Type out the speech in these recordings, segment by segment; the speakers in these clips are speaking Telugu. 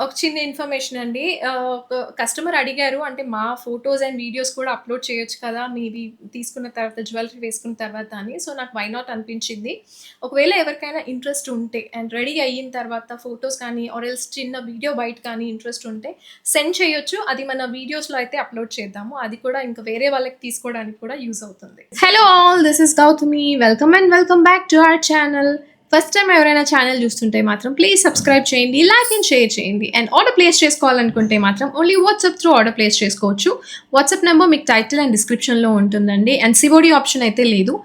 ఒక చిన్న ఇన్ఫర్మేషన్ అండి. ఒక కస్టమర్ అడిగారు. అంటే మా ఫోటోస్ అండ్ వీడియోస్ కూడా అప్‌లోడ్ చేయొచ్చు కదా! మీది తీసుకున్న తర్వాత జ్యువెల్లరీ వేసుకున్న తర్వాత అని. సో, నాకు వై నాట్ అనిపించింది. ఒకవేళ ఎవరికైనా ఇంట్రెస్ట్ ఉంటే అండ్ రెడీ అయిన తర్వాత ఫోటోస్ కానీ ఆర్ ఎల్స్ చిన్న వీడియో బైట్ కానీ ఇంట్రెస్ట్ ఉంటే సెండ్ చేయొచ్చు. అది మన వీడియోస్‌లో అయితే అప్‌లోడ్ చేద్దాము. అది కూడా ఇంకా వేరే వాళ్ళకి తీసుకోవడానికి కూడా యూజ్ అవుతుంది. Hello all, this is Gautami. Welcome back to our channel. First time ఎవరైనా ఛానల్ చూస్తుంటే మాత్రం ప్లీజ్ సబ్స్క్రైబ్ చేయండి, లైక్ అండ్ షేర్ చేయండి. అండ్ ఆర్డర్ ప్లేస్ చేసుకోవాలనుకుంటే మాత్రం only WhatsApp through order place చేసుకోవచ్చు. వాట్సాప్ నెంబర్ మీకు టైటిల్ అండ్ డిస్క్రిప్షన్లో ఉంటుందండి. అండ్ సివోడి ఆప్షన్ అయితే లేదు,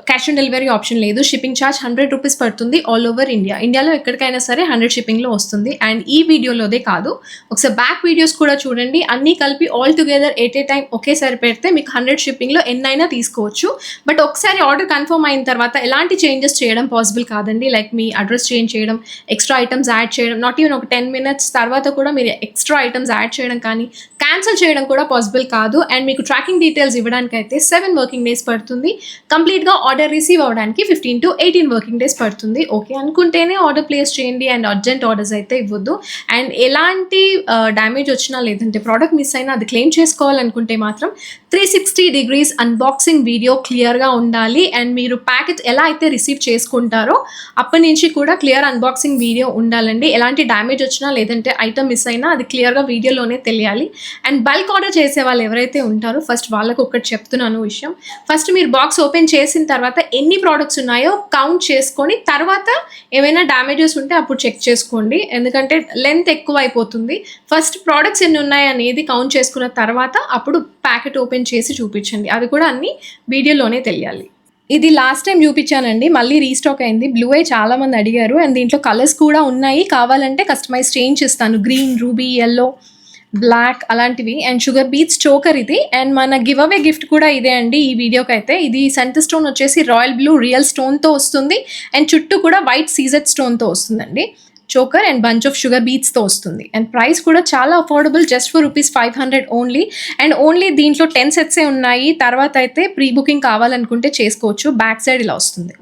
క్యాష్ ఆన్ డెలివరీ ఆప్షన్ లేదు. షిప్పింగ్ ఛార్జ్ ₹100 పడుతుంది ఆల్ ఓవర్ ఇండియా. ఇండియాలో ఎక్కడికైనా సరే 100 షిప్పింగ్లో వస్తుంది. అండ్ ఈ వీడియోలోదే కాదు, ఒకసారి బ్యాక్ వీడియోస్ కూడా చూడండి. అన్నీ కలిపి all together at a time ఒకేసారి పెడితే మీకు 100 షిప్పింగ్లో ఎన్నైనా తీసుకోవచ్చు. బట్ ఒకసారి ఆర్డర్ కన్ఫర్మ్ అయిన తర్వాత ఎలాంటి చేంజెస్ చేయడం పాసిబుల్ కాదండి. లైక్ మీ అడ్రస్ చేంజ్ చేయడం, ఎక్స్ట్రా ఐటమ్స్ యాడ్ చేయడం, నాట్ ఈవెన్ ఒక 10 minutes తర్వాత కూడా మీరు ఎక్స్ట్రా ఐటమ్స్ యాడ్ చేయడం కానీ క్యాన్సిల్ చేయడం కూడా పాసిబుల్ కాదు. అండ్ మీకు ట్రాకింగ్ డీటెయిల్స్ ఇవ్వడానికి అయితే 7 వర్కింగ్ డేస్ పడుతుంది. కంప్లీట్గా ఆర్డర్ రిసీవ్ అవ్వడానికి 15 to 18 వర్కింగ్ డేస్ పడుతుంది. ఓకే అనుకుంటేనే ఆర్డర్ ప్లేస్ చేయండి. అండ్ అర్జెంట్ ఆర్డర్స్ అయితే ఇవ్వద్దు. అండ్ ఎలాంటి డ్యామేజ్ వచ్చినా లేదంటే ప్రోడక్ట్ మిస్ అయినా అది క్లెయిమ్ చేసుకోవాలనుకుంటే మాత్రం 360 degrees అన్బాక్సింగ్ వీడియో క్లియర్గా ఉండాలి. అండ్ మీరు ప్యాకెట్ ఎలా అయితే రిసీవ్ చేసుకుంటారో అప్పటి నుంచి కూడా క్లియర్ అన్బాక్సింగ్ వీడియో ఉండాలండి. ఎలాంటి డ్యామేజ్ వచ్చినా లేదంటే ఐటమ్ మిస్ అయినా అది క్లియర్గా వీడియోలోనే తెలియాలి. అండ్ బల్క్ ఆర్డర్ చేసే వాళ్ళు ఎవరైతే ఉంటారో ఫస్ట్ వాళ్ళకు ఒకటి చెప్తున్నాను విషయం. ఫస్ట్ మీరు బాక్స్ ఓపెన్ చేసిన తర్వాత ఎన్ని ప్రోడక్ట్స్ ఉన్నాయో కౌంట్ చేసుకొని తర్వాత ఏమైనా డ్యామేజెస్ ఉంటే అప్పుడు చెక్ చేసుకోండి. ఎందుకంటే లెంత్ ఎక్కువ అయిపోతుంది. ఫస్ట్ ప్రోడక్ట్స్ ఎన్ని ఉన్నాయి అనేది కౌంట్ చేసుకున్న తర్వాత అప్పుడు ప్యాకెట్ ఓపెన్ చేసి చూపించండి. అది కూడా అన్ని వీడియోలోనే తెలియాలి. ఇది లాస్ట్ టైం చూపించానండి, మళ్ళీ రీస్టాక్ అయింది. బ్లూ ఐ చాలా మంది అడిగారు. అండ్ దీంట్లో కలర్స్ కూడా ఉన్నాయి, కావాలంటే కస్టమైజ్ చేంజ్ ఇస్తాను. గ్రీన్, రూబీ, ఎల్లో, బ్లాక్ అలాంటివి. అండ్ షుగర్ బీట్స్ చోకర్ ఇది. అండ్ మన గివ్ అవే గిఫ్ట్ కూడా ఇదే అండి ఈ వీడియోకి అయితే. ఇది సెంటర్ స్టోన్ వచ్చేసి రాయల్ బ్లూ రియల్ స్టోన్తో వస్తుంది. అండ్ చుట్టూ కూడా వైట్ సీజెడ్ స్టోన్తో వస్తుందండి. Choker and bunch of sugar బీట్స్తో వస్తుంది. అండ్ ప్రైస్ కూడా చాలా affordable, just for ₹500 only. And only దీంట్లో 10 సెట్సే ఉన్నాయి. తర్వాత అయితే ప్రీ బుకింగ్ కావాలనుకుంటే చేసుకోవచ్చు. బ్యాక్ సైడ్ ఇలా వస్తుంది.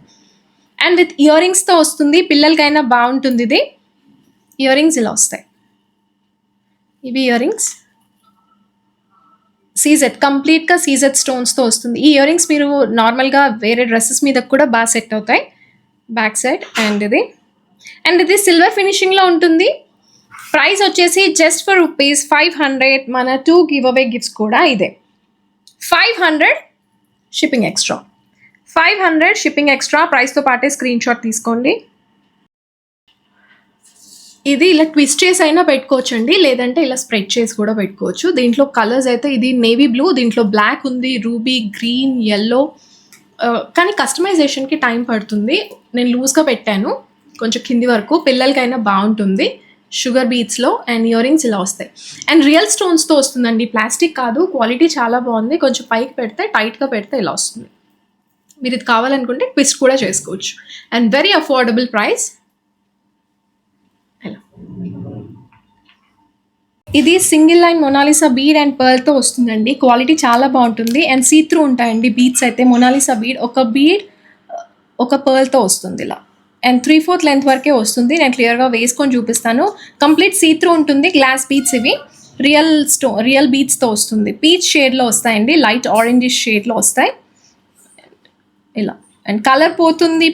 అండ్ విత్ ఇయర్ రింగ్స్తో వస్తుంది. పిల్లలకైనా బాగుంటుంది ఇది. ఇయర్ రింగ్స్ ఇలా వస్తాయి. ఇవి ఇయర్ రింగ్స్ సీజెడ్, కంప్లీట్గా సీజెడ్ స్టోన్స్తో వస్తుంది. ఈ ఇయర్ రింగ్స్ మీరు నార్మల్గా వేరే డ్రెస్సెస్ మీద కూడా బాగా సెట్ అవుతాయి. బ్యాక్ సైడ్ అండ్ ఇది సిల్వర్ ఫినిషింగ్లో ఉంటుంది. ప్రైస్ వచ్చేసి జస్ట్ ఫర్ ₹500. మన 2 గివ్ అవే గిఫ్ట్స్ కూడా ఇదే. 500 షిప్పింగ్ ఎక్స్ట్రా. 500 shipping extra. ప్రైస్తో పాటే స్క్రీన్ షాట్ తీసుకోండి. ఇది ఇలా ట్విస్ట్ చేసి అయినా పెట్టుకోవచ్చు అండి, లేదంటే ఇలా స్ప్రెడ్ చేసి కూడా పెట్టుకోవచ్చు. దీంట్లో కలర్స్ అయితే ఇది నేవీ బ్లూ, దీంట్లో బ్లాక్ ఉంది, రూబీ, గ్రీన్, ఎల్లో. కానీ కస్టమైజేషన్కి టైం పడుతుంది. నేను లూజ్గా పెట్టాను కొంచెం కింది వరకు, పిల్లలకైనా బాగుంటుంది. షుగర్ బీట్స్లో అండ్ ఇయర్ రింగ్స్ ఇలా వస్తాయి. అండ్ రియల్ స్టోన్స్తో వస్తుందండి, ప్లాస్టిక్ కాదు. క్వాలిటీ చాలా బాగుంది. కొంచెం పైకి పెడితే టైట్గా పెడితే ఇలా వస్తుంది. మీరు ఇది కావాలనుకుంటే ట్విస్ట్ కూడా చేసుకోవచ్చు. And very affordable price. ఇది single line Monalisa bead and పర్ల్తో వస్తుందండి. క్వాలిటీ చాలా బాగుంటుంది. అండ్ సీ త్రూ ఉంటాయండి బీడ్స్ అయితే. మొనాలిసా బీడ్ ఒక బీడ్ ఒక పర్ల్తో వస్తుంది ఇలా. అండ్ 3/4 లెంత్ వరకే వస్తుంది. నేను క్లియర్గా వేసుకొని చూపిస్తాను. కంప్లీట్ సీ త్రూ ఉంటుంది. గ్లాస్ బీడ్స్ ఇవి. రియల్ బీడ్స్తో వస్తుంది. పీచ్ షేడ్లో వస్తాయండి, లైట్ ఆరెంజిష్ షేడ్లో వస్తాయి ఇలా. అండ్ కలర్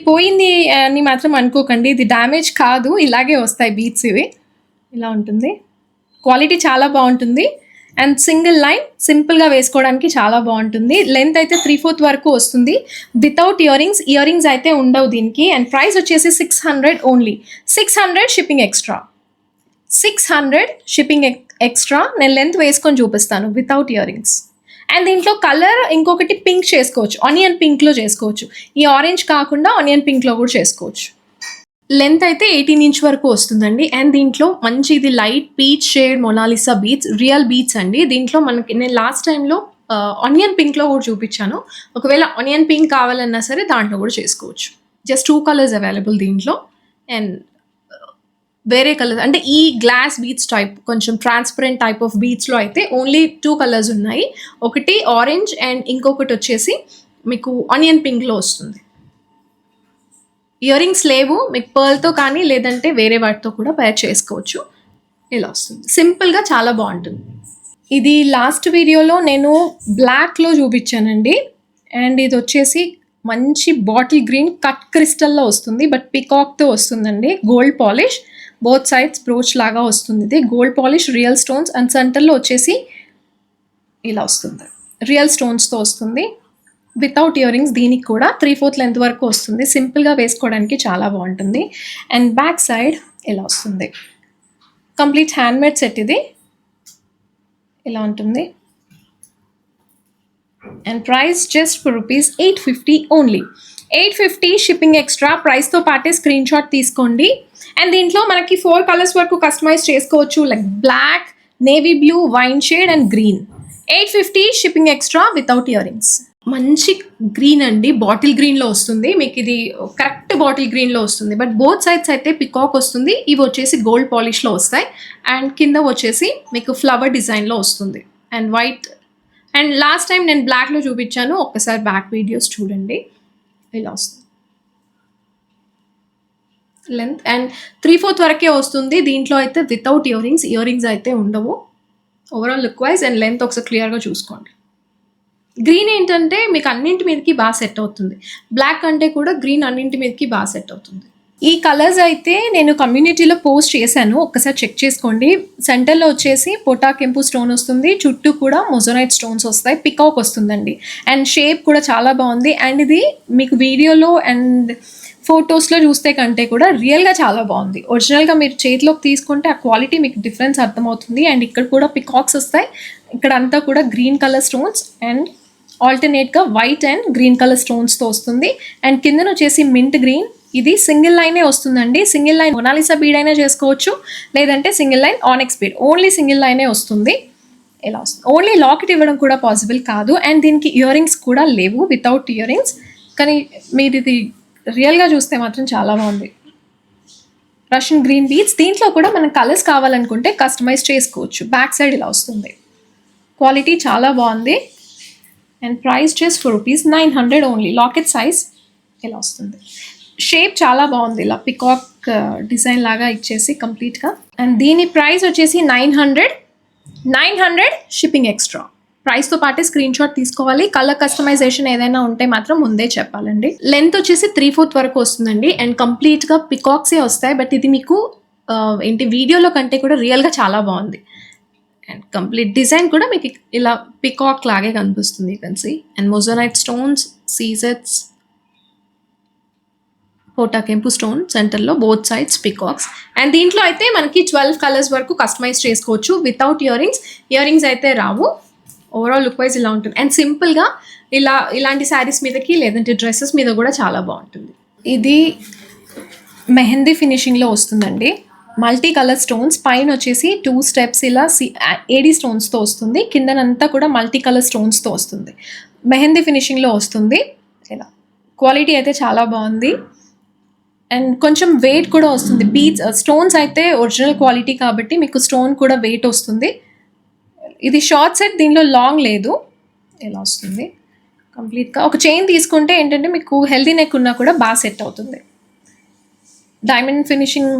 పోయింది అని మాత్రం అనుకోకండి, ఇది డ్యామేజ్ కాదు, ఇలాగే వస్తాయి బీడ్స్ ఇవి. ఇలా ఉంటుంది. క్వాలిటీ చాలా బాగుంటుంది. అండ్ సింగిల్ లైన్ సింపుల్గా వేసుకోవడానికి చాలా బాగుంటుంది. లెంత్ అయితే 3/4 వరకు వస్తుంది without earrings. Ear rings అయితే ఉండవు దీనికి. అండ్ ప్రైస్ వచ్చేసి 600 only. 600 shipping extra. 600 shipping extra. నేను లెంత్ వేసుకొని చూపిస్తాను వితౌట్ ఇయర్ రింగ్స్. అండ్ దీంట్లో కలర్ ఇంకొకటి పింక్ చేసుకోవచ్చు, ఆనియన్ పింక్లో చేసుకోవచ్చు. ఈ ఆరెంజ్ కాకుండా ఆనియన్ పింక్లో కూడా చేసుకోవచ్చు. లెంత్ అయితే 18 inch వరకు వస్తుందండి. అండ్ దీంట్లో మంచి ఇది light peach shade Mona Lisa beads, real beads అండి. దీంట్లో మనకి నేను లాస్ట్ టైంలో ఆనియన్ పింక్లో కూడా చూపించాను. ఒకవేళ ఆనియన్ పింక్ కావాలన్నా సరే దాంట్లో కూడా చేసుకోవచ్చు. జస్ట్ 2 కలర్స్ అవైలబుల్ దీంట్లో. అండ్ వేరే కలర్స్ అంటే ఈ గ్లాస్ బీట్స్ టైప్, కొంచెం ట్రాన్స్పరెంట్ టైప్ ఆఫ్ బీట్స్లో అయితే ఓన్లీ 2 కలర్స్ ఉన్నాయి. ఒకటి ఆరెంజ్ అండ్ ఇంకొకటి వచ్చేసి మీకు ఆనియన్ పింక్లో వస్తుంది. ఇయర్ రింగ్స్ లేవు, మీకు పర్ల్తో కానీ లేదంటే వేరే వాటితో కూడా పేర్ చేసుకోవచ్చు. ఇలా వస్తుంది. సింపుల్‌గా చాలా బావుంటుంది. ఇది లాస్ట్ వీడియోలో నేను బ్లాక్‌లో చూపించానండి. అండ్ ఇదొచ్చేసి మంచి బాటిల్ గ్రీన్ కట్ క్రిస్టల్‌లో వస్తుంది. బట్ పికాక్‌తో వస్తుందండి. Gold polish both sides brooch లాగా వస్తుంది. ఇది gold polish real stones and సెంటర్‌లో వచ్చేసి ఇలా వస్తుంది. రియల్ స్టోన్స్‌తో వస్తుంది. వితౌట్ ఇయర్ రింగ్స్ దీనికి కూడా 3/4 లెంత్ వరకు వస్తుంది. సింపుల్‌గా వేసుకోవడానికి చాలా బాగుంటుంది. అండ్ బ్యాక్ సైడ్ ఇలా వస్తుంది. కంప్లీట్ హ్యాండ్మేడ్ సెట్ ఇది. ఇలా ఉంటుంది. And price just for ₹850 only. 850 shipping extra. ప్రైస్తో పాటే స్క్రీన్ షాట్ తీసుకోండి. అండ్ దీంట్లో మనకి 4 కలర్స్ వరకు కస్టమైజ్ చేసుకోవచ్చు. Like black, navy blue, wine shade and green. 850 shipping extra without earrings. మంచి గ్రీన్ అండి. బాటిల్ గ్రీన్లో వస్తుంది. మీకు ఇది కరెక్ట్ బాటిల్ గ్రీన్లో వస్తుంది. బట్ బోత్ సైడ్స్ అయితే పికాక్ వస్తుంది. ఇవి వచ్చేసి గోల్డ్ పాలిష్లో వస్తాయి. అండ్ కింద వచ్చేసి మీకు ఫ్లవర్ డిజైన్లో వస్తుంది. And white. And last time నేను బ్లాక్లో చూపించాను. ఒక్కసారి బ్యాక్ వీడియోస్ చూడండి. ఇలా వస్తుంది లెంత్. అండ్ 3/4 వరకే వస్తుంది. దీంట్లో అయితే వితౌట్ ఇయర్ రింగ్స్ అయితే ఉండవు. Overall look wise and length ఒకసారి క్లియర్గా చూసుకోండి. గ్రీన్ ఏంటంటే మీకు అన్నింటి మీదకి బాగా సెట్ అవుతుంది. బ్లాక్ కంటే కూడా గ్రీన్ అన్నింటి మీదకి బాగా సెట్ అవుతుంది. ఈ కలర్స్ అయితే నేను కమ్యూనిటీలో పోస్ట్ చేశాను. ఒక్కసారి చెక్ చేసుకోండి. సెంటర్లో వచ్చేసి పోటా కెంపు స్టోన్ వస్తుంది. చుట్టూ కూడా మొజరైట్ స్టోన్స్ వస్తాయి. పికాక్ వస్తుందండి. అండ్ షేప్ కూడా చాలా బాగుంది. అండ్ ఇది మీకు వీడియోలో అండ్ ఫొటోస్లో చూస్తే కంటే కూడా రియల్గా చాలా బాగుంది. ఒరిజినల్గా మీరు చేతిలోకి తీసుకుంటే ఆ క్వాలిటీ మీకు డిఫరెన్స్ అర్థమవుతుంది. అండ్ ఇక్కడ కూడా పికాక్స్ వస్తాయి. ఇక్కడ అంతా కూడా గ్రీన్ కలర్ స్టోన్స్ అండ్ ఆల్టర్నేట్గా వైట్ అండ్ గ్రీన్ కలర్ స్టోన్స్తో వస్తుంది. అండ్ కిందన వచ్చేసి మింట్ గ్రీన్. ఇది సింగిల్ లైనే వస్తుందండి. సింగిల్ లైన్ మొనాలిసా బీడ్ అయినా చేసుకోవచ్చు, లేదంటే single line onyx bead. Only single లైనే వస్తుంది. ఇలా వస్తుంది. ఓన్లీ లాకెట్ ఇవ్వడం కూడా పాసిబుల్ కాదు. అండ్ దీనికి ఇయర్ రింగ్స్ కూడా లేవు, వితౌట్ ఇయర్ రింగ్స్. కానీ మీరు ఇది రియల్గా చూస్తే మాత్రం చాలా బాగుంది. Russian green beads. దీంట్లో కూడా మనం కలర్స్ కావాలనుకుంటే కస్టమైజ్ చేసుకోవచ్చు. బ్యాక్ సైడ్ ఇలా వస్తుంది. క్వాలిటీ చాలా బాగుంది. And price just for ₹900 only. Locket size ఇలా వస్తుంది. షేప్ చాలా బాగుంది. ఇలా పికాక్ డిజైన్ లాగా ఇచ్చేసి కంప్లీట్గా. అండ్ దీని ప్రైస్ వచ్చేసి 900 షిప్పింగ్ ఎక్స్ట్రా. ప్రైస్తో పాటే స్క్రీన్ షాట్ తీసుకోవాలి. కలర్ కస్టమైజేషన్ ఏదైనా ఉంటే మాత్రం ముందే చెప్పాలండి. లెంత్ వచ్చేసి 3/4 వరకు వస్తుందండి. అండ్ కంప్లీట్గా పికాక్సే వస్తాయి. బట్ ఇది మీకు వీడియోలో కంటే కూడా రియల్గా చాలా బాగుంది. అండ్ కంప్లీట్ డిజైన్ కూడా మీకు ఇలా పికాక్ లాగే కనిపిస్తుంది. You can see. And moissanite stones, సీజెట్స్, పోటా కెంపు స్టోన్ సెంటర్లో బోత్ సైడ్స్ పికాక్స్. అండ్ దీంట్లో అయితే మనకి 12 కలర్స్ వరకు కస్టమైజ్ చేసుకోవచ్చు వితౌట్ ఇయర్ రింగ్స్ అయితే రావు. ఓవరాల్ లుక్ వైజ్ ఇలా ఉంటుంది. అండ్ సింపుల్గా ఇలాంటి శారీస్ మీదకి లేదంటే డ్రెస్సెస్ మీద కూడా చాలా బాగుంటుంది. ఇది మెహందీ ఫినిషింగ్లో వస్తుందండి. Multi colour stones. పైన వచ్చేసి 2 స్టెప్స్ ఇలా ఏడీ స్టోన్స్తో వస్తుంది. కిందనంతా కూడా మల్టీ కలర్ స్టోన్స్తో వస్తుంది. మెహందీ ఫినిషింగ్లో వస్తుంది. ఇలా క్వాలిటీ అయితే చాలా బాగుంది. అండ్ కొంచెం వెయిట్ కూడా వస్తుంది. బీడ్స్ స్టోన్స్ అయితే ఒరిజినల్ క్వాలిటీ కాబట్టి మీకు స్టోన్ కూడా వెయిట్ వస్తుంది. ఇది షార్ట్ సెట్, దీనిలో లాంగ్ లేదు. ఇలా వస్తుంది కంప్లీట్గా. ఒక చైన్ తీసుకుంటే ఏంటంటే మీకు హెల్దీ నెక్ ఉన్నా కూడా బాగా సెట్ అవుతుంది. డైమండ్ ఫినిషింగ్,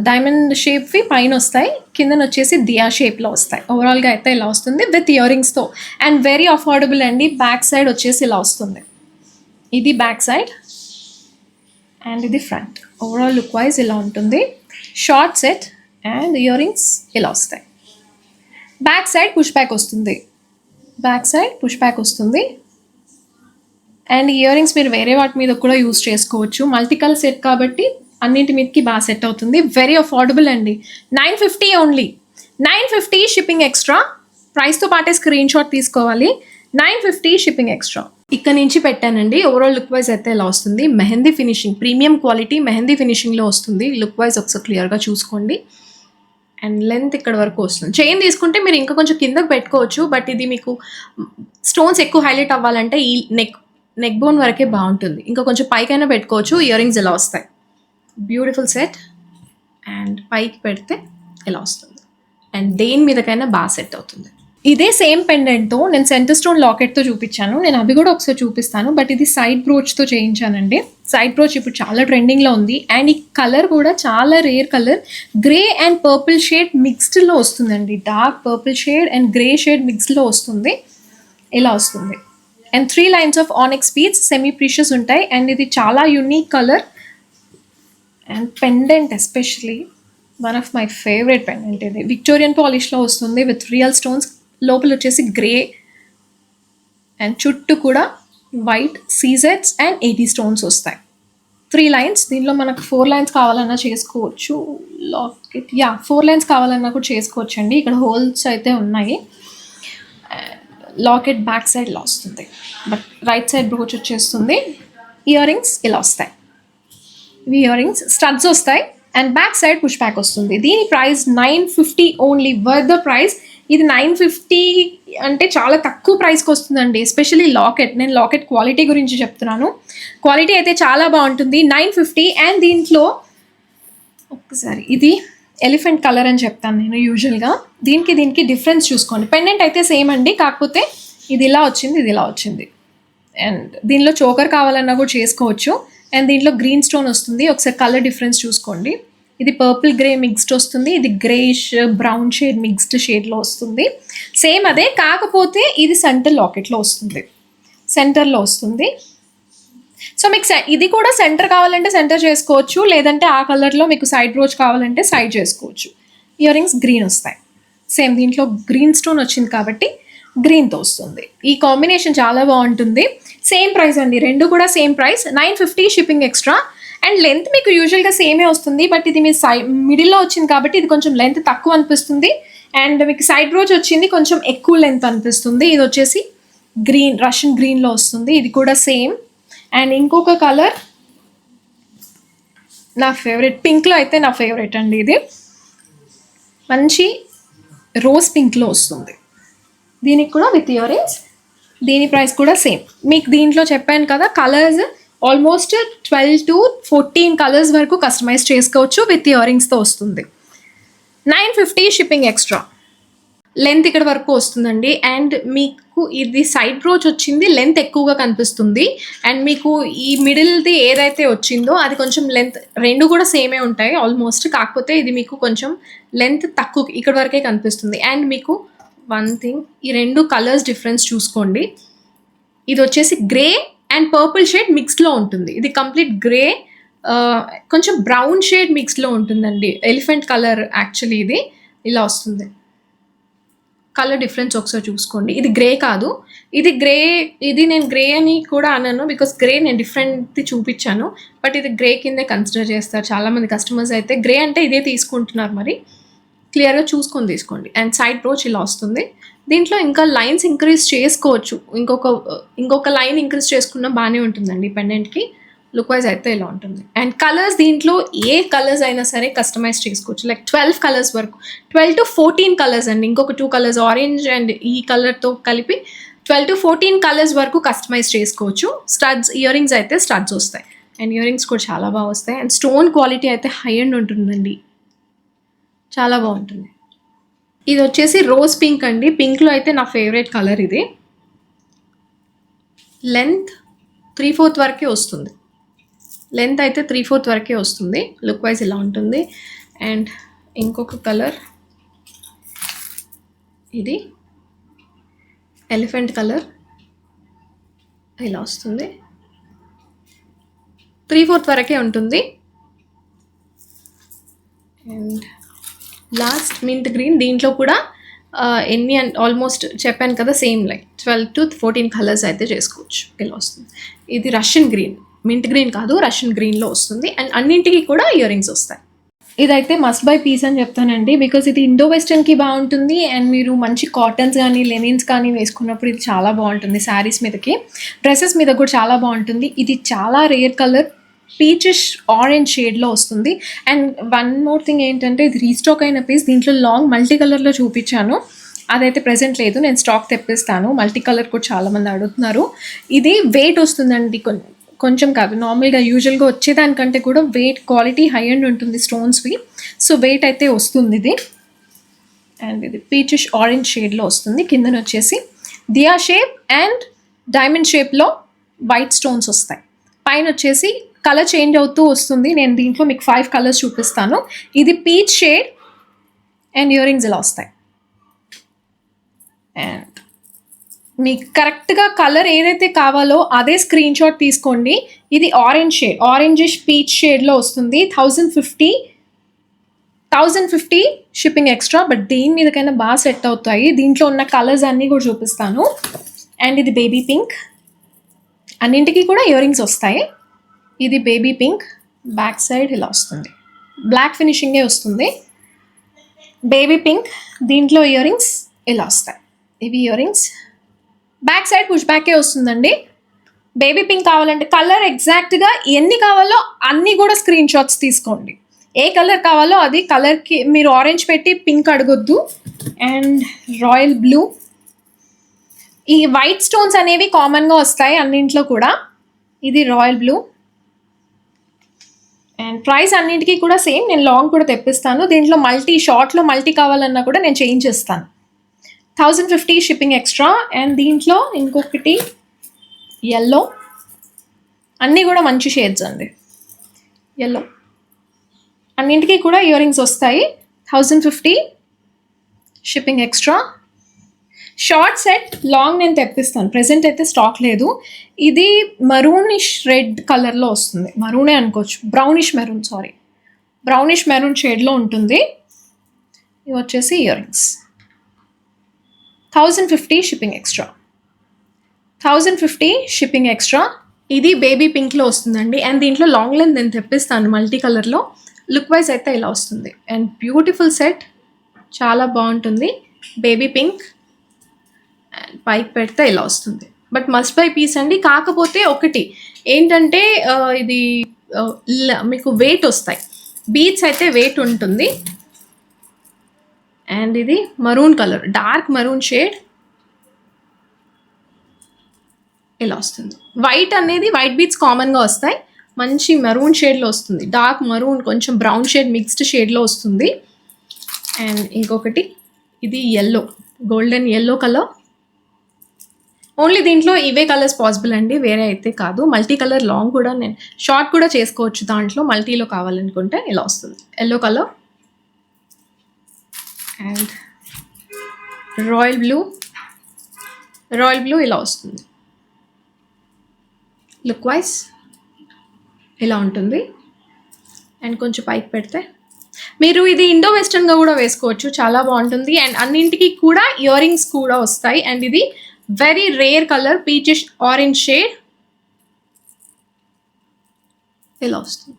డైమండ్ షేప్వి పైన వస్తాయి. కిందన వచ్చేసి దియా షేప్లో వస్తాయి. ఓవరాల్గా అయితే ఇలా వస్తుంది విత్ ఇయర్ రింగ్స్తో. అండ్ వెరీ అఫోర్డబుల్ అండి. బ్యాక్ సైడ్ వచ్చేసి ఇలా వస్తుంది. ఇది బ్యాక్ సైడ్ అండ్ ఇది ఫ్రంట్. ఓవరాల్ లుక్ వైజ్ ఇలా ఉంటుంది. Short set and earrings ఇలా వస్తాయి. బ్యాక్ సైడ్ పుష్ బ్యాక్ వస్తుంది. అండ్ ఇయర్ రింగ్స్ మీరు వేరే వాటి మీద కూడా యూజ్ చేసుకోవచ్చు. మల్టీ కలర్ సెట్ కాబట్టి అన్నింటి మీదకి బాగా సెట్ అవుతుంది. వెరీ అఫోర్డబుల్ అండి. 950 ఓన్లీ. 950 shipping extra. ప్రైస్తో పాటే స్క్రీన్ షాట్ తీసుకోవాలి. 950 షిప్పింగ్ ఎక్స్ట్రా. ఇక్కడ నుంచి పెట్టానండి. ఓవరాల్ లుక్ వైజ్ అయితే ఇలా వస్తుంది. Mehndi finishing, premium quality mehndi ఫినిషింగ్లో వస్తుంది. లుక్ వైజ్ ఒకసారి క్లియర్గా చూసుకోండి. అండ్ లెంత్ ఇక్కడ వరకు వస్తుంది. చైన్ తీసుకుంటే మీరు ఇంకా కొంచెం కిందకు పెట్టుకోవచ్చు. బట్ ఇది మీకు స్టోన్స్ ఎక్కువ హైలైట్ అవ్వాలంటే ఈ నెక్ బోన్ వరకే బాగుంటుంది. ఇంకా కొంచెం పైకైనా పెట్టుకోవచ్చు. ఇయర్ రింగ్స్ ఇలా వస్తాయి. Beautiful set. అండ్ పైకి పెడితే ఇలా వస్తుంది. అండ్ దేని మీదకైనా బాగా సెట్ అవుతుంది. ఇదే సేమ్ పెండెంట్‌తో నేను సెంటర్ స్టోన్ లాకెట్‌తో చూపించాను. నేను అవి కూడా ఒకసారి చూపిస్తాను. బట్ ఇది సైడ్ బ్రోచ్‌తో చేయించానండి. సైడ్ బ్రోచ్ ఇప్పుడు చాలా ట్రెండింగ్‌లో ఉంది. అండ్ ఈ కలర్ కూడా చాలా rare colour. Grey and purple shade మిక్స్డ్‌లో వస్తుందండి. Dark purple shade and grey shade మిక్స్డ్‌లో వస్తుంది. ఇలా వస్తుంది. And 3 lines of onyx beads semi precious ఉంటాయి. అండ్ ఇది చాలా unique colour. And pendant especially one of my favourite pendant ఇది. విక్టోరియన్ పాలిష్లో వస్తుంది విత్ రియల్ స్టోన్స్. లోపల వచ్చేసి గ్రే అండ్ చుట్టూ కూడా వైట్ సీజెట్స్ అండ్ 80 స్టోన్స్ వస్తాయి. 3 లైన్స్. దీనిలో మనకు 4 లైన్స్ కావాలన్నా చేసుకోవచ్చు. లాకెట్ 4 లైన్స్ కావాలన్నా కూడా చేసుకోవచ్చు అండి. ఇక్కడ హోల్స్ అయితే ఉన్నాయి. లాకెట్ బ్యాక్ సైడ్ ఇలా వస్తుంది. బట్ రైట్ సైడ్ బ్రోచ్ వచ్చేస్తుంది. ఇయర్ రింగ్స్ ఇలా వస్తాయి. ఇవి ఇయర్ రింగ్స్ స్టడ్స్ వస్తాయి and back side push back వస్తుంది. దీని price 950 only. Worth the price. ఇది 950 అంటే చాలా తక్కువ ప్రైస్కి వస్తుందండి. Especially locket. నేను లాకెట్ క్వాలిటీ గురించి చెప్తున్నాను. క్వాలిటీ అయితే చాలా బాగుంటుంది. 950. అండ్ దీంట్లో ఒక్కసారి ఇది ఎలిఫెంట్ కలర్ అని చెప్తాను నేను యూజువల్గా. దీనికి డిఫరెన్స్ చూసుకోండి. పెండెంట్ అయితే సేమ్ అండి, కాకపోతే ఇది ఇలా వచ్చింది, ఇది ఇలా వచ్చింది. అండ్ దీనిలో చోకర్ కావాలన్నా కూడా చేసుకోవచ్చు. అండ్ దీంట్లో గ్రీన్ స్టోన్ వస్తుంది. ఒకసారి కలర్ డిఫరెన్స్ చూసుకోండి. ఇది పర్పుల్ గ్రే మిక్స్డ్ వస్తుంది. ఇది గ్రేష్ బ్రౌన్ షేడ్ మిక్స్డ్ షేడ్లో వస్తుంది. సేమ్ అదే, కాకపోతే ఇది సెంటర్ లాకెట్లో వస్తుంది. సెంటర్లో వస్తుంది. సో మీకు ఇది కూడా సెంటర్ కావాలంటే సెంటర్ చేసుకోవచ్చు, లేదంటే ఆ కలర్లో మీకు సైడ్ బ్రోచ్ కావాలంటే సైడ్ చేసుకోవచ్చు. ఇయర్ రింగ్స్ గ్రీన్ వస్తాయి. సేమ్ దీంట్లో గ్రీన్ స్టోన్ వచ్చింది కాబట్టి గ్రీన్తో వస్తుంది. ఈ కాంబినేషన్ చాలా బాగుంటుంది. సేమ్ ప్రైస్ అండి, రెండు కూడా same price. 950 shipping extra. And length మీకు యూజువల్గా సేమే వస్తుంది. బట్ ఇది మీ మిడిల్లో వచ్చింది కాబట్టి ఇది కొంచెం లెంత్ తక్కువ అనిపిస్తుంది. అండ్ మీకు సైడ్ బ్రోచ్ వచ్చింది కొంచెం ఎక్కువ లెంత్ అనిపిస్తుంది. ఇది వచ్చేసి గ్రీన్, రష్యన్ గ్రీన్లో వస్తుంది. ఇది కూడా సేమ్. అండ్ ఇంకొక కలర్ నా ఫేవరెట్, పింక్లో అయితే నా ఫేవరెట్ అండి. ఇది మంచి రోజ్ పింక్లో వస్తుంది. దీనికి కూడా విత్ ఇయర్ రింగ్స్. దీని ప్రైస్ కూడా సేమ్. మీకు దీంట్లో చెప్పాను కదా కలర్స్ ఆల్మోస్ట్ 12 to 14 కలర్స్ వరకు కస్టమైజ్ చేసుకోవచ్చు. విత్ ఇయర్ రింగ్స్తో వస్తుంది. 950 షిప్పింగ్ ఎక్స్ట్రా. లెంత్ ఇక్కడ వరకు వస్తుందండి. అండ్ మీకు ఇది సైడ్ బ్రోచ్ వచ్చింది, లెంత్ ఎక్కువగా కనిపిస్తుంది. అండ్ మీకు ఈ మిడిల్ది ఏదైతే వచ్చిందో అది కొంచెం లెంత్, రెండు కూడా సేమే ఉంటాయి ఆల్మోస్ట్, కాకపోతే ఇది మీకు కొంచెం లెంత్ తక్కువ ఇక్కడ వరకే కనిపిస్తుంది. అండ్ మీకు వన్ థింగ్, ఈ రెండు కలర్స్ డిఫరెన్స్ చూసుకోండి. ఇది వచ్చేసి గ్రే అండ్ పర్పుల్ షేడ్ మిక్స్డ్లో ఉంటుంది. ఇది కంప్లీట్ గ్రే, కొంచెం బ్రౌన్ షేడ్ మిక్స్డ్లో ఉంటుందండి. ఎలిఫెంట్ కలర్ యాక్చువల్లీ ఇది ఇలా వస్తుంది. కలర్ డిఫరెన్స్ ఒకసారి చూసుకోండి. ఇది గ్రే కాదు, ఇది గ్రే. ఇది నేను గ్రే అని కూడా అన్నాను బికాస్ గ్రే నేను డిఫరెంట్ది చూపించాను. బట్ ఇది గ్రే కిందే కన్సిడర్ చేస్తారు చాలామంది కస్టమర్స్. అయితే గ్రే అంటే ఇదే తీసుకుంటున్నారు, మరి క్లియర్గా చూసుకొని తీసుకోండి. అండ్ సైడ్ బ్రోచ్ ఇలా వస్తుంది. దీంట్లో ఇంకా లైన్స్ ఇంక్రీజ్ చేసుకోవచ్చు. ఇంకొక లైన్ ఇంక్రీజ్ చేసుకున్నా బాగానే ఉంటుందండి పెండెంట్కి. లుక్ వైజ్ అయితే ఇలా ఉంటుంది. అండ్ కలర్స్ దీంట్లో ఏ కలర్స్ అయినా సరే కస్టమైజ్ చేసుకోవచ్చు. లైక్ 12 కలర్స్ వరకు, 12 to 14 కలర్స్ అండి. ఇంకొక 2 కలర్స్ ఆరెంజ్ అండ్ ఈ కలర్తో కలిపి 12 to 14 కలర్స్ వరకు కస్టమైజ్ చేసుకోవచ్చు. స్టడ్స్, ఇయర్ రింగ్స్ అయితే స్టడ్స్ వస్తాయి. అండ్ ఇయర్ రింగ్స్ కూడా చాలా బాగా వస్తాయి. అండ్ స్టోన్ క్వాలిటీ అయితే హై అండ్ ఉంటుందండి, చాలా బాగుంటుంది. ఇది వచ్చేసి రోజ్ పింక్ అండి. పింక్లో అయితే నా ఫేవరెట్ కలర్ ఇది. లెంత్ 3/4 వరకే వస్తుంది. లెంత్ అయితే 3/4 వరకే వస్తుంది. లుక్ వైజ్ ఇలా ఉంటుంది. అండ్ ఇంకొక కలర్ ఇది ఎలిఫెంట్ కలర్ ఇలా వస్తుంది. 3/4 వరకే ఉంటుంది. And last mint green. దీంట్లో కూడా ఎన్ని ఆల్మోస్ట్ చెప్పాను కదా, సేమ్ లైక్ 12 to 14 కలర్స్ అయితే చేసుకోవచ్చు. ఇలా వస్తుంది. ఇది రష్యన్ గ్రీన్, మింట్ గ్రీన్ కాదు, రష్యన్ గ్రీన్లో వస్తుంది. అండ్ అన్నింటికి కూడా ఇయర్ రింగ్స్ వస్తాయి. ఇదైతే మస్ట్ బై పీస్ అని చెప్తానండి బికాజ్ ఇది ఇండో వెస్టర్న్కి బాగుంటుంది. అండ్ మీరు మంచి కాటన్స్ కానీ లెనిన్స్ కానీ వేసుకున్నప్పుడు ఇది చాలా బాగుంటుంది. శారీస్ మీదకి, డ్రెస్సెస్ మీద కూడా చాలా బాగుంటుంది. ఇది చాలా రేర్ కలర్, పీచిష్ ఆరెంజ్ షేడ్లో వస్తుంది. అండ్ వన్ మోర్ థింగ్ ఏంటంటే ఇది రీస్టాక్ అయిన పీస్. దీంట్లో లాంగ్ మల్టీ కలర్లో చూపించాను, అదైతే ప్రెజెంట్ లేదు. నేను స్టాక్ తెప్పిస్తాను. మల్టీ కలర్ కూడా చాలామంది అడుగుతున్నారు. ఇది వెయిట్ వస్తుందండి, కొంచెం కాదు, నార్మల్గా యూజువల్గా వచ్చేదానికంటే కూడా వెయిట్ క్వాలిటీ హై అండ్ ఉంటుంది స్టోన్స్వి. సో వెయిట్ అయితే వస్తుంది ఇది. అండ్ ఇది పీచిష్ ఆరెంజ్ షేడ్లో వస్తుంది. కిందన వచ్చేసి దియా షేప్ అండ్ డైమండ్ షేప్లో వైట్ స్టోన్స్ వస్తాయి. పైన వచ్చేసి కలర్ చేంజ్ అవుతూ వస్తుంది. నేను దీంట్లో మీకు 5 కలర్స్ చూపిస్తాను. ఇది peach shade and earrings ఇలా వస్తాయి. అండ్ మీకు కరెక్ట్గా కలర్ ఏదైతే కావాలో అదే స్క్రీన్ షాట్ తీసుకోండి. ఇది ఆరెంజ్ షేడ్, ఆరెంజిష్ పీచ్ షేడ్లో వస్తుంది. 1050 షిప్పింగ్ ఎక్స్ట్రా. బట్ దేని మీదకైనా బాగా సెట్ అవుతాయి. దీంట్లో ఉన్న కలర్స్ అన్నీ కూడా చూపిస్తాను. అండ్ ఇది బేబీ పింక్, అన్నింటికి కూడా ఇయర్ రింగ్స్ వస్తాయి. ఇది బేబీ పింక్, బ్యాక్ సైడ్ ఇలా వస్తుంది, బ్లాక్ ఫినిషింగే వస్తుంది. బేబీ పింక్, దీంట్లో ఇయర్ రింగ్స్ ఇలా వస్తాయి. ఇవి earrings, back side push బ్యాకే వస్తుందండి. బేబీ పింక్ కావాలంటే కలర్ ఎగ్జాక్ట్గా ఎన్ని కావాలో అన్నీ కూడా స్క్రీన్ షాట్స్ తీసుకోండి. ఏ కలర్ కావాలో అది కలర్కి మీరు ఆరెంజ్ పెట్టి పింక్ అడగొద్దు. అండ్ రాయల్ బ్లూ, ఈ వైట్ స్టోన్స్ అనేవి కామన్గా వస్తాయి అన్నింట్లో కూడా. ఇది రాయల్ బ్లూ. అండ్ ప్రైస్ అన్నింటికీ కూడా సేమ్. నేను లాంగ్ కూడా తెప్పిస్తాను. దీంట్లో షార్ట్లో మల్టీ కావాలన్నా కూడా నేను చేంజ్ చేస్తాను. 1050 షిప్పింగ్ ఎక్స్ట్రా. అండ్ దీంట్లో ఇంకొకటి ఎల్లో, అన్నీ కూడా మంచి షేడ్స్ అండి. ఎల్లో అన్నింటికీ కూడా ఇయర్ రింగ్స్ వస్తాయి. 1050 shipping extra. Short set long నేను తెప్పిస్తాను. ప్రెజెంట్ అయితే స్టాక్ లేదు. ఇది మరూనిష్ రెడ్ కలర్లో వస్తుంది. మరూనే అనుకోవచ్చు, బ్రౌనిష్ మెరూన్ షేడ్లో ఉంటుంది. ఇవి వచ్చేసి ear rings. 1050 shipping extra. 1050 shipping extra. ఇది బేబీ పింక్లో వస్తుందండి. అండ్ దీంట్లో లాంగ్ లెంత్ నేను తెప్పిస్తాను మల్టీ కలర్లో. లుక్ వైజ్ అయితే ఇలా వస్తుంది. అండ్ బ్యూటిఫుల్ సెట్, చాలా బాగుంటుంది. బేబీ పింక్ అండ్ పైకి పెడితే ఇలా వస్తుంది. బట్ మస్ట్ బై పీస్ అండి. కాకపోతే ఒకటి ఏంటంటే ఇది మీకు వెయిట్ వస్తాయి. బీడ్స్ అయితే వెయిట్ ఉంటుంది. అండ్ ఇది maroon colour, dark maroon shade ఇలా వస్తుంది. వైట్ బీడ్స్ కామన్గా వస్తాయి. మంచి మరూన్ షేడ్లో వస్తుంది. డార్క్ మరూన్, కొంచెం బ్రౌన్ షేడ్ మిక్స్డ్ షేడ్లో వస్తుంది. అండ్ ఇంకొకటి ఇది yellow, golden yellow colour. Only దీంట్లో ఇవే కలర్స్ పాసిబుల్ అండి, వేరే అయితే కాదు. మల్టీ కలర్ లాంగ్ కూడా నేను షార్ట్ కూడా చేసుకోవచ్చు. దాంట్లో మల్టీలో కావాలనుకుంటే ఇలా వస్తుంది. Yellow colour and royal blue ఇలా వస్తుంది. లుక్ వైజ్ ఇలా ఉంటుంది. అండ్ కొంచెం పైకి పెడితే మీరు ఇది ఇండో వెస్టర్న్గా కూడా వేసుకోవచ్చు, చాలా బాగుంటుంది. అండ్ అన్నింటికి కూడా ఇయర్ రింగ్స్ కూడా వస్తాయి. అండ్ ఇది very rare colour, peachish orange shade ఇలా వస్తుంది.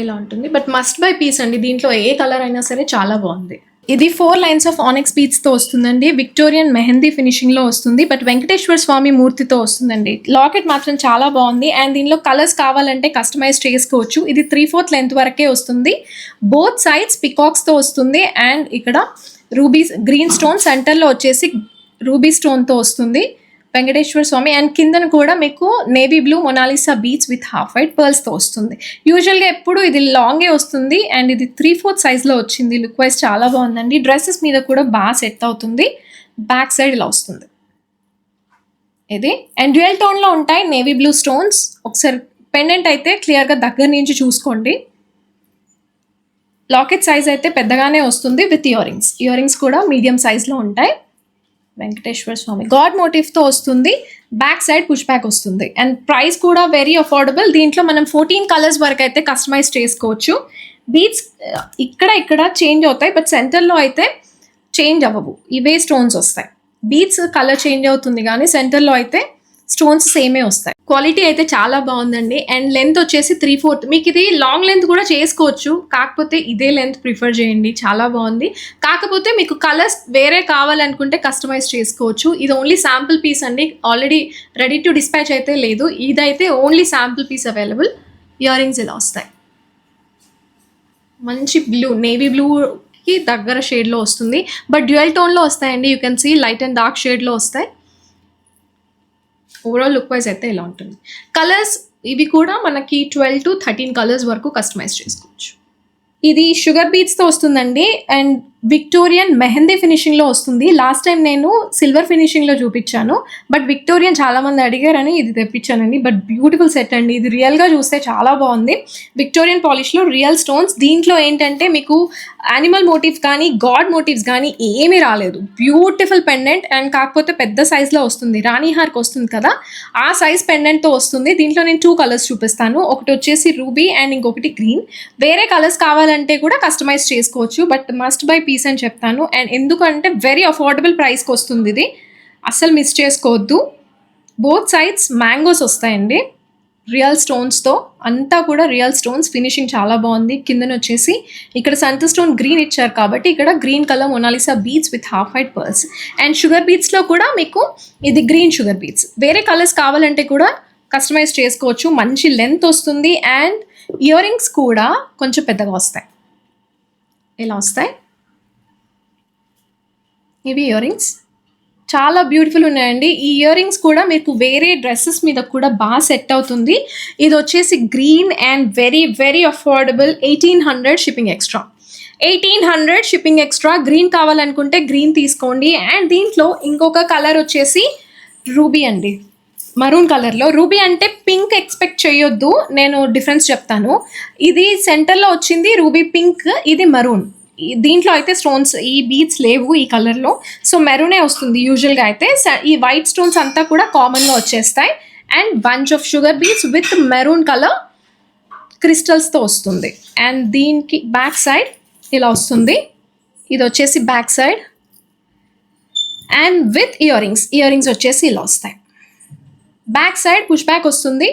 ఇలా ఉంటుంది. బట్ మస్ట్ బై పీస్ అండి. దీంట్లో ఏ కలర్ అయినా సరే చాలా బాగుంది. ఇది 4 లైన్స్ ఆఫ్ ఆనెక్స్ బీడ్స్తో వస్తుందండి. విక్టోరియన్ మెహందీ ఫినిషింగ్లో వస్తుంది. బట్ వెంకటేశ్వర స్వామి మూర్తితో వస్తుందండి. లాకెట్ మాత్రం చాలా బాగుంది. అండ్ దీనిలో కలర్స్ కావాలంటే కస్టమైజ్ చేసుకోవచ్చు. ఇది 3/4 లెంత్ వరకే వస్తుంది. బోత్ సైడ్స్ పికాక్స్తో వస్తుంది. అండ్ ఇక్కడ గ్రీన్ స్టోన్, సెంటర్లో వచ్చేసి రూబీ స్టోన్తో వస్తుంది వెంకటేశ్వర స్వామి. అండ్ కిందన కూడా మీకు navy blue Monalisa beads with half white పర్ల్స్తో వస్తుంది. యూజువల్గా ఎప్పుడు ఇది లాంగే వస్తుంది. అండ్ ఇది 3/4 సైజ్లో వచ్చింది. లుక్ వైజ్ చాలా బాగుందండి. డ్రెస్సెస్ మీద కూడా బాగా సెట్ అవుతుంది. బ్యాక్ సైడ్ ఇలా వస్తుంది ఇది. అండ్ డ్యూయల్ టోన్లో ఉంటాయి నేవీ బ్లూ స్టోన్స్. ఒకసారి పెండెంట్ అయితే క్లియర్గా దగ్గర నుంచి చూసుకోండి. లాకెట్ సైజ్ అయితే పెద్దగానే వస్తుంది విత్ ఇయర్ రింగ్స్ కూడా మీడియం సైజ్లో ఉంటాయి. వెంకటేశ్వర స్వామి గాడ్ మోటివ్తో వస్తుంది. బ్యాక్ సైడ్ పుష్ బ్యాక్ వస్తుంది. అండ్ ప్రైస్ కూడా వెరీ అఫోర్డబుల్. దీంట్లో మనం 14 కలర్స్ వరకు అయితే కస్టమైజ్ చేసుకోవచ్చు. బీడ్స్ ఇక్కడ చేంజ్ అవుతాయి, బట్ సెంటర్లో అయితే చేంజ్ అవ్వవు. ఇవే స్టోన్స్ వస్తాయి. బీడ్స్ కలర్ చేంజ్ అవుతుంది కానీ సెంటర్లో అయితే స్టోన్స్ సేమే వస్తాయి. క్వాలిటీ అయితే చాలా బాగుందండి. అండ్ లెంత్ వచ్చేసి 3/4. మీకు ఇది లాంగ్ లెంత్ కూడా చేసుకోవచ్చు, కాకపోతే ఇదే లెంత్ ప్రిఫర్ చేయండి, చాలా బాగుంది. కాకపోతే మీకు కలర్స్ వేరే కావాలనుకుంటే కస్టమైజ్ చేసుకోవచ్చు. ఇది ఓన్లీ శాంపుల్ పీస్ అండి, ఆల్రెడీ రెడీ టు డిస్పాచ్ అయితే లేదు. ఇదైతే only sample piece available. Earrings ఇలా వస్తాయి. మంచి బ్లూ, నేవీ బ్లూకి దగ్గర షేడ్లో వస్తుంది. బట్ డ్యూయల్ టోన్లో వస్తాయండి. You can see light and dark షేడ్లో వస్తాయి. ఓవరాల్ లుక్ వైజ్ అయితే ఇలా ఉంటుంది. కలర్స్ ఇవి కూడా మనకి 12 to 13 కలర్స్ వరకు కస్టమైజ్ చేసుకోవచ్చు. ఇది షుగర్ బీట్స్‌తో వస్తుందండి. అండ్ విక్టోరియన్ మెహందీ ఫినిషింగ్‌లో వస్తుంది. లాస్ట్ టైమ్ నేను సిల్వర్ ఫినిషింగ్‌లో చూపిచ్చాను. బట్ విక్టోరియన్ చాలామంది అడిగారని ఇది తెప్పించానండి. బట్ బ్యూటిఫుల్ సెట్ అండి. ఇది రియల్‌గా చూస్తే చాలా బావుంది. విక్టోరియన్ పాలిష్‌లో రియల్ స్టోన్స్. దీంట్లో ఏంటంటే మీకు యానిమల్ మోటివ్స్ కానీ, గాడ్ మోటివ్స్ గానీ ఏమీ రాలేదు. బ్యూటిఫుల్ పెండెంట్ అండ్ కాకపోతే పెద్ద సైజ్‌లో వస్తుంది. రాణి హార్‌కి వస్తుంది కదా! ఆ సైజ్ పెండెంట్‌తో వస్తుంది. దీంట్లో నేను 2 కలర్స్ చూపిస్తాను. ఒకటొచ్చేసి రూబీ అండ్ ఇంకొకటి గ్రీన్. వేరే కలర్స్ కావాలంటే కూడా కస్టమైజ్ చేసుకోవచ్చు. బట్ మస్ట్ బై పీస్ అని చెప్తాను. అండ్ ఎందుకంటే వెరీ అఫోర్డబుల్ ప్రైస్‌కి వస్తుంది ఇది. అస్సలు మిస్ చేసుకోవద్దు. బోత్ సైడ్స్ మ్యాంగోస్ వస్తాయండి. రియల్ స్టోన్స్‌తో అంతా కూడా రియల్ స్టోన్స్. ఫినిషింగ్ చాలా బావుంది. కిందనొచ్చేసి ఇక్కడ సంత స్టోన్ గ్రీన్ ఇచ్చారు కాబట్టి ఇక్కడ green colour Monalisa beads with half white pearls. And sugar బీడ్స్‌లో కూడా మీకు ఇది గ్రీన్ షుగర్ బీడ్స్. వేరే కలర్స్ కావాలంటే కూడా కస్టమైజ్ చేసుకోవచ్చు. మంచి లెంత్ వస్తుంది. అండ్ ఇయర్ రింగ్స్ కూడా కొంచెం పెద్దగా వస్తాయి. ఇలా వస్తాయి. ఇవి ఇయర్ రింగ్స్. చాలా బ్యూటిఫుల్ ఉన్నాయండి. ఈ ఇయర్ రింగ్స్ కూడా మీకు వేరే డ్రెస్సెస్ మీద కూడా బాగా సెట్ అవుతుంది. ఇది వచ్చేసి green and very very affordable. 1800 shipping extra. 1800 shipping extra. Green కావాలనుకుంటే గ్రీన్ తీసుకోండి. అండ్ దీంట్లో ఇంకొక కలర్ వచ్చేసి రూబీ అండి. మరూన్ కలర్లో. రూబీ అంటే పింక్ ఎక్స్పెక్ట్ చేయొద్దు. నేను డిఫరెన్స్ చెప్తాను. ఇది సెంటర్లో వచ్చింది రూబీ పింక్. ఇది మరూన్. దీంట్లో అయితే స్టోన్స్ ఈ బీడ్స్ లేవు ఈ కలర్లో. సో మెరూనే వస్తుంది యూజువల్గా అయితే. ఈ వైట్ స్టోన్స్ అంతా కూడా కామన్గా వచ్చేస్తాయి. And bunch of sugar beads with maroon colour క్రిస్టల్స్తో వస్తుంది. అండ్ దీనికి బ్యాక్ సైడ్ ఇలా వస్తుంది. ఇది వచ్చేసి back side. And with earrings. Earrings వచ్చేసి ఇలా వస్తాయి. బ్యాక్ సైడ్ పుష్ బ్యాక్ వస్తుంది.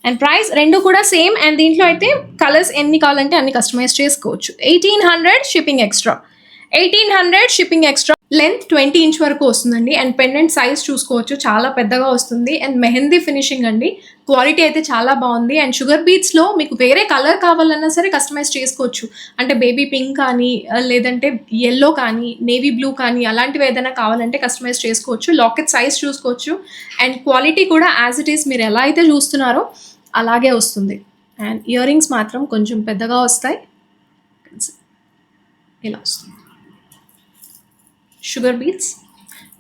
అండ్ ప్రైస్ రెండు కూడా సేమ్. అండ్ దీంట్లో అయితే కలర్స్ ఎన్ని కావాలంటే అన్ని కస్టమైజ్ చేసుకోవచ్చు. 1800 shipping extra. 1800 shipping extra. Length 20 inch వరకు వస్తుందండి. అండ్ పెండెంట్ సైజ్ చూసుకోవచ్చు, చాలా పెద్దగా వస్తుంది. అండ్ మెహందీ ఫినిషింగ్ అండి. క్వాలిటీ అయితే చాలా బాగుంది. అండ్ షుగర్ బీట్స్లో మీకు వేరే కలర్ కావాలన్నా సరే కస్టమైజ్ చేసుకోవచ్చు. అంటే బేబీ పింక్ కానీ లేదంటే ఎల్లో కానీ నేవీ బ్లూ కానీ అలాంటివి ఏదైనా కావాలంటే కస్టమైజ్ చేసుకోవచ్చు. లాకెట్ సైజ్ చూసుకోవచ్చు. అండ్ క్వాలిటీ కూడా యాజ్ ఇట్ ఈస్ మీరు ఎలా అయితే చూస్తున్నారో అలాగే వస్తుంది. అండ్ ఇయర్ రింగ్స్ మాత్రం కొంచెం పెద్దగా వస్తాయి. ఇలా వస్తుంది. షుగర్ బీట్స్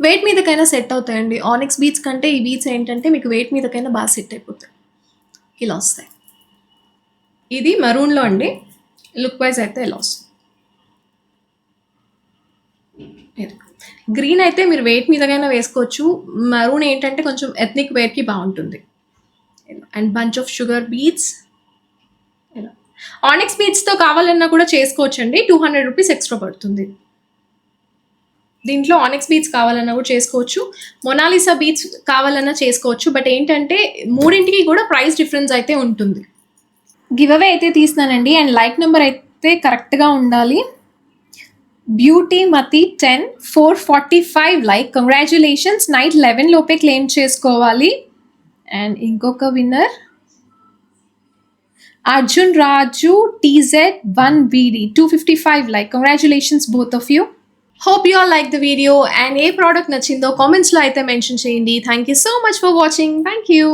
వెయిట్ మీదకైనా సెట్ అవుతాయండి. ఆనిక్స్ బీట్స్ కంటే ఈ బీట్స్ ఏంటంటే మీకు వెయిట్ మీదకైనా బాగా సెట్ అయిపోతాయి. ఇలా వస్తాయి. ఇది మరూన్లో అండి. లుక్ వైజ్ అయితే ఇలా వస్తుంది. గ్రీన్ అయితే మీరు వెయిట్ మీదకైనా వేసుకోవచ్చు. మరూన్ ఏంటంటే కొంచెం ఎథ్నిక్ వేర్కి బాగుంటుంది. And bunch of sugar beads. ఇలా ఆనిక్స్ బీడ్స్తో కావాలన్నా కూడా చేసుకోవచ్చండి. 200 రూపీస్ ఎక్స్ట్రా పడుతుంది. దీంట్లో ఆనిక్స్ బీడ్స్ కావాలన్నా కూడా చేసుకోవచ్చు. మొనాలిసా బీడ్స్ కావాలన్నా చేసుకోవచ్చు. బట్ ఏంటంటే మూడింటికి కూడా ప్రైస్ డిఫరెన్స్ అయితే ఉంటుంది. గివ్ అవే అయితే తీస్తున్నానండి. అండ్ లైక్ నెంబర్ అయితే కరెక్ట్గా ఉండాలి. బ్యూటీ మతి 10 445 లైక్. కంగ్రాచ్యులేషన్స్. నైట్ 11 లోపే క్లెయిమ్ చేసుకోవాలి. అండ్ ఇంకొక winner Arjun Raju TZ1VD 255 like. Congratulations both of you. Hope you all like the video and A product నచ్చిందో కామెంట్స్లో అయితే మెన్షన్ చేయండి. Thank you so much for watching. Thank you.